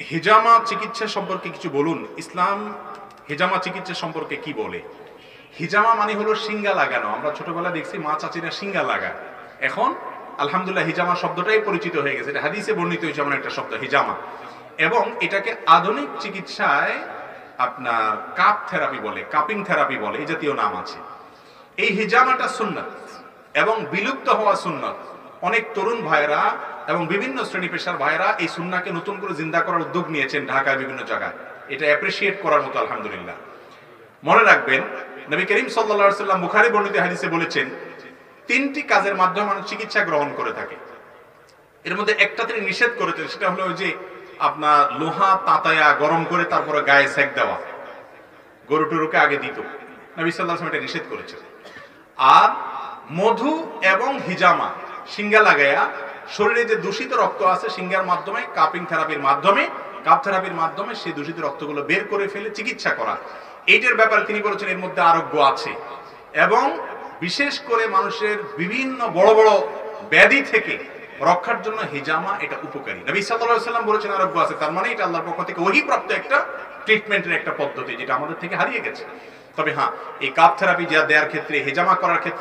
হিজামা চিকিৎসা সম্পর্কে কিছু বলুন। ইসলাম হিজামা চিকিৎসা সম্পর্কে কি বলে? হিজামা মানে হলো শিঙ্গা লাগানো। আমরা ছোটবেলা দেখছি মা চাচিরা শিঙ্গা লাগায়। এখন আলহামদুলিল্লাহ হিজামা শব্দটাই পরিচিত হয়ে গেছে। এটা হাদিসে বর্ণিত হয়েছে এমন একটা শব্দ হিজামা, এবং এটাকে আধুনিক চিকিৎসায় আপনার কাপ থেরাপি বলে, কাপিং থেরাপি বলে, এই জাতীয় নাম আছে। এই হিজামাটা সুন্নাত এবং বিলুপ্ত হওয়া সুন্নাত। অনেক তরুণ ভাইরা এবং বিভিন্ন শ্রেণী পেশার ভাইরা এই সুন্নাকে নতুন করে জিন্দা করার উদ্যোগ নিয়েছেন ঢাকায় বিভিন্ন জায়গায়। এটা অ্যাপ্রিসিয়েট করার মতো আলহামদুলিল্লাহ। মনে রাখবেন, নবী করিম সাল্লাল্লাহু আলাইহি ওয়াসাল্লাম বুখারী বর্ণিত হাদিসে বলেছেন, তিনটি কাজের মাধ্যমে মানুষ চিকিৎসা গ্রহণ করে থাকে। এর মধ্যে একটা তিনি নিষেধ করেছেন, সেটা হলো ওই যে আপনার লোহা তাতায়া গরম করে তারপরে গায়ে সেক দেওয়া, গরু টরুকে আগে দিত। নবী সাল্লাল্লাহু আলাইহি ওয়াসাল্লাম এটা নিষেধ করেছেন। আর মধু এবং হিজামা শিঙ্গা লাগায়া শরীরে যে দূষিত রক্ত আছে শিঙ্গার মাধ্যমে, কাপিং থেরাপির মাধ্যমে, কাপ থেরাপির মাধ্যমে সেই দূষিত রক্তগুলো বের করে ফেলে চিকিৎসা করা, এইটার ব্যাপারে তিনি বলেছেন এর মধ্যে আরোগ্য আছে। এবং বিশেষ করে মানুষের বিভিন্ন বড় বড় ব্যাধি থেকে রক্ষার জন্য হিজামা এটা উপকারী। নবী সাল্লাল্লাহু আলাইহি ওয়াসাল্লাম বলেছেন আরোগ্য আছে, তার মানে এটা আল্লাহর পক্ষ থেকে ওহীপ্রাপ্ত একটা ট্রিটমেন্টের একটা পদ্ধতি, যেটা আমাদের থেকে হারিয়ে গেছে। তবে হ্যাঁ, এই কাপ থেরাপি যা দেওয়ার ক্ষেত্রে, হিজামা করার ক্ষেত্রে